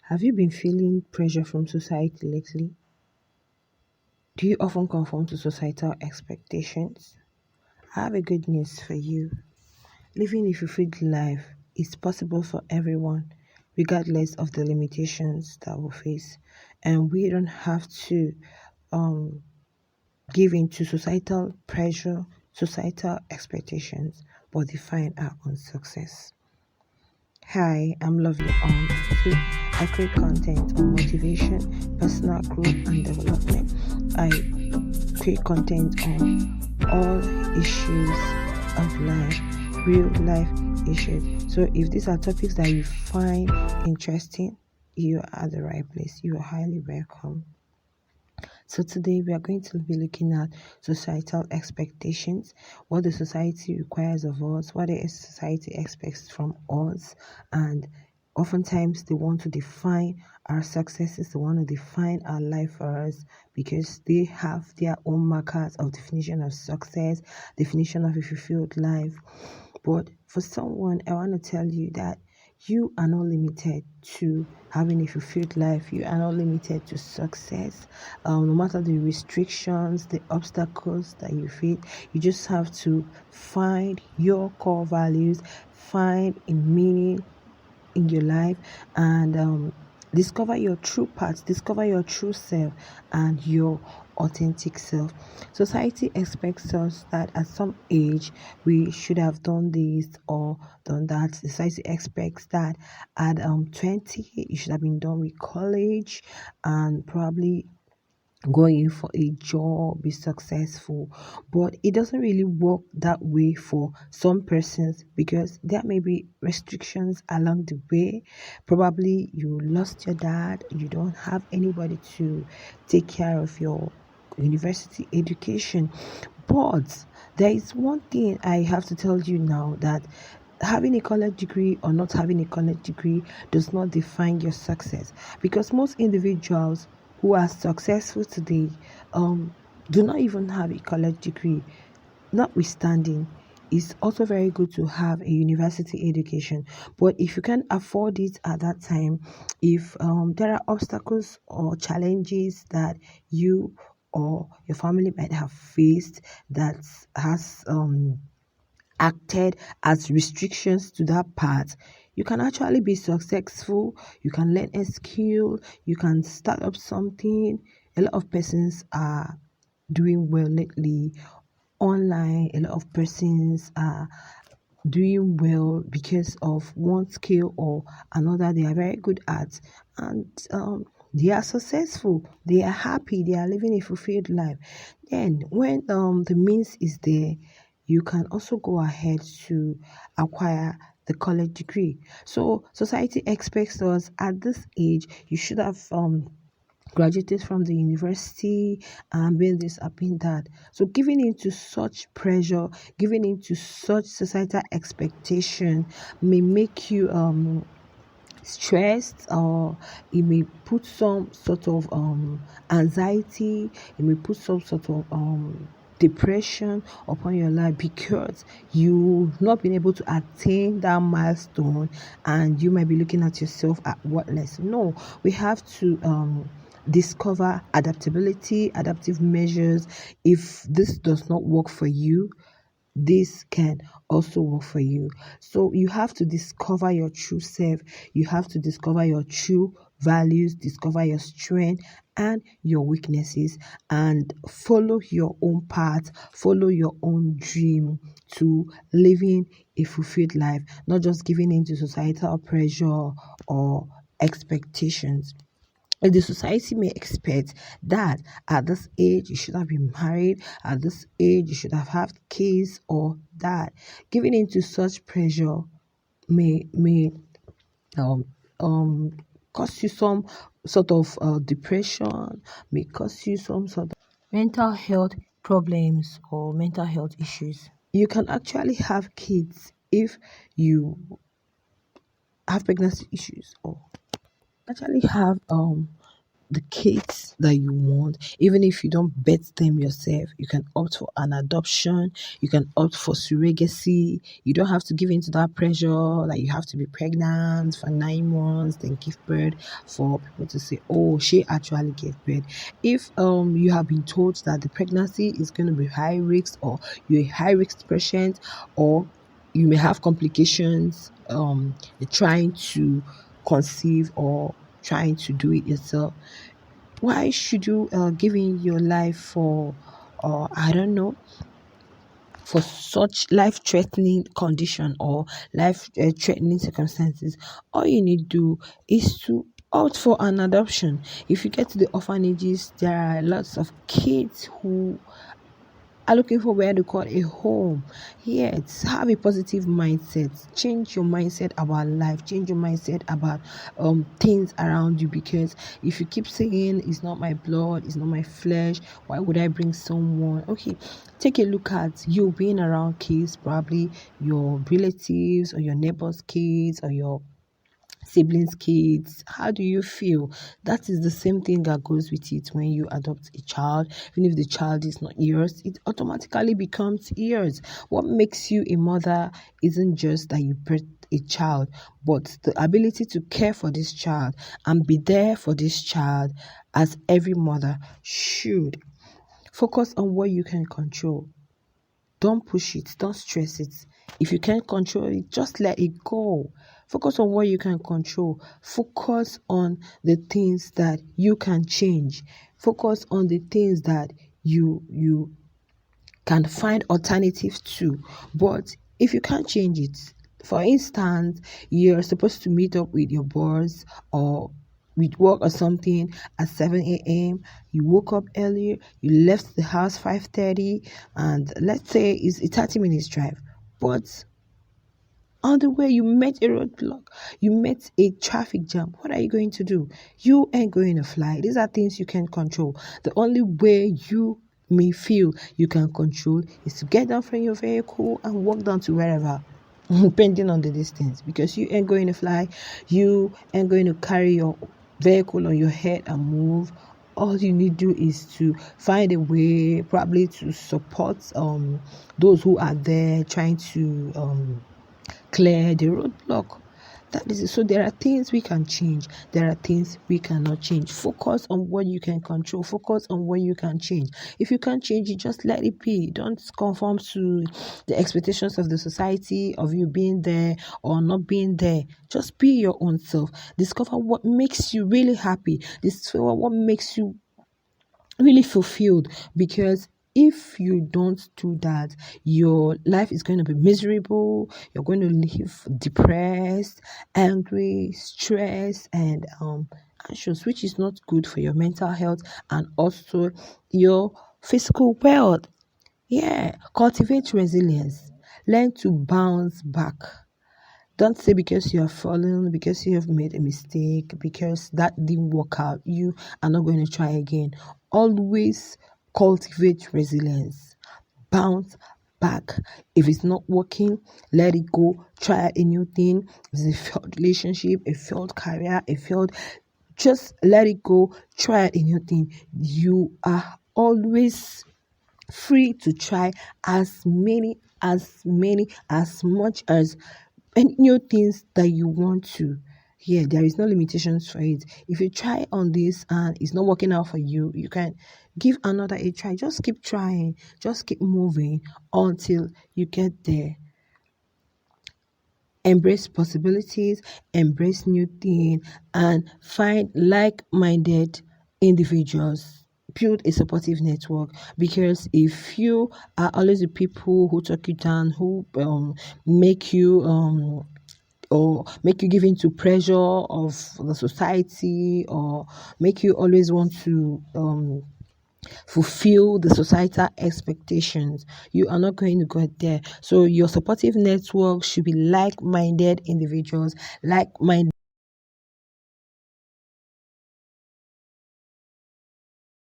Have you been feeling pressure from society lately? Do you often conform to societal expectations? I have a good news for you. Living a fulfilled life is possible for everyone, regardless of the limitations that we face. And we don't have to um, give in to societal pressure, societal expectations, but define our own success. Hi, I'm Lovely On. I create content on motivation, personal growth, and development. I create content on all issues of life, real life issues. So, if these are topics that you find interesting, you are at the right place. You are highly welcome. So today we are going to be looking at societal expectations, what the society requires of us, what the society expects from us, and oftentimes they want to define our successes, they want to define our life for us because they have their own markers of definition of success, definition of a fulfilled life. But for someone, I want to tell you that you are not limited to having a fulfilled life. You are not limited to success. No matter the restrictions, the obstacles that you face, you just have to find your core values, find a meaning in your life, and discover your true path, discover your true self and your authentic self. Society expects us that at some age we should have done this or done that. Society expects that at 20 you should have been done with college and probably going for a job, be successful. But it doesn't really work that way for some persons because there may be restrictions along the way. Probably you lost your dad, you don't have anybody to take care of your university education. But there is one thing I have to tell you now, that having a college degree or not having a college degree does not define your success, because most individuals who are successful today do not even have a college degree. Notwithstanding, it's also very good to have a university education, but if you can't afford it at that time, if there are obstacles or challenges that you or your family might have faced that has acted as restrictions to that part, you can actually be successful. You can learn a skill, you can start up something. A lot of persons are doing well lately online. A lot of persons are doing well because of one skill or another they are very good at, and they are successful, they are happy, they are living a fulfilled life. Then when the means is there, you can also go ahead to acquire the college degree. So society expects us at this age you should have graduated from the university and being this and being that. So giving into such pressure, giving into such societal expectation may make you stressed, or it may put some sort of anxiety, it may put some sort of depression upon your life because you've not been able to attain that milestone, and you might be looking at yourself at what less. No, we have to discover adaptability, adaptive measures. If this does not work for you, this can also work for you. So you have to discover your true self, you have to discover your true values, discover your strength and your weaknesses, and follow your own path, follow your own dream to living a fulfilled life, not just giving in to societal pressure or expectations. The society may expect that at this age you should have been married, at this age you should have had kids, or that giving into such pressure may um um cause you some sort of depression, may cause you some sort of mental health problems or mental health issues. You can actually have kids if you have pregnancy issues, or actually have the kids that you want, even if you don't bet them yourself. You can opt for an adoption, you can opt for surrogacy. You don't have to give in to that pressure, like you have to be pregnant for 9 months, then give birth, for people to say, oh, she actually gave birth. If you have been told that the pregnancy is going to be high risk, or you're a high risk patient, or you may have complications trying to conceive or trying to do it yourself, why should you give in your life for, I don't know, for such life-threatening condition or life-threatening circumstances? All you need to do is to opt for an adoption. If you get to the orphanages, there are lots of kids who are looking for where to call a home. Yes, have a positive mindset. Change your mindset about life. Change your mindset about things around you. Because if you keep saying it's not my blood, it's not my flesh, why would I bring someone? Okay, take a look at you being around kids, probably your relatives or your neighbors' kids or your siblings' kids. How do you feel? That is the same thing that goes with it when you adopt a child. Even if the child is not yours, it automatically becomes yours. What makes you a mother isn't just that you birth a child, but the ability to care for this child and be there for this child, as every mother should. Focus on what you can control. Don't push it. Don't stress it. If you can't control it, just let it go. Focus on what you can control. Focus on the things that you can change. Focus on the things that you can find alternatives to. But if you can't change it, for instance, you're supposed to meet up with your boss or with work or something at 7 a.m. You woke up earlier, you left the house 5:30, and let's say it's a 30 minutes drive. But on the way, you met a roadblock, you met a traffic jam. What are you going to do? You ain't going to fly. These are things you can control. The only way you may feel you can control is to get down from your vehicle and walk down to wherever, depending on the distance, because you ain't going to fly. You ain't going to carry your vehicle on your head and move. All you need to do is to find a way, probably to support those who are there trying to clear the roadblock. That is it. So there are things we can change, there are things we cannot change. Focus on what you can control. Focus on what you can change. If you can't change it, just let it be. Don't conform to the expectations of the society, of you being there or not being there. Just be your own self. Discover what makes you really happy. Discover what makes you really fulfilled. Because if you don't do that, your life is going to be miserable. You're going to live depressed, angry, stressed, and anxious, which is not good for your mental health and also your physical wealth. Yeah, cultivate resilience. Learn to bounce back. Don't say because you have fallen, because you have made a mistake, because that didn't work out, you are not going to try again. Always cultivate resilience. Bounce back. If it's not working, let it go. Try a new thing. If it's a failed relationship, a failed career, a failed, just let it go. Try a new thing. You are always free to try as much as any new things that you want to. Yeah, there is no limitations for it. If you try on this and it's not working out for you, you can give another a try. Just keep trying, just keep moving until you get there. Embrace possibilities, embrace new things, and find like-minded individuals. Build a supportive network, because if you are always the people who talk you down, who make you or make you give in to pressure of the society, or make you always want to fulfill the societal expectations, you are not going to get there. So your supportive network should be like-minded individuals, like-minded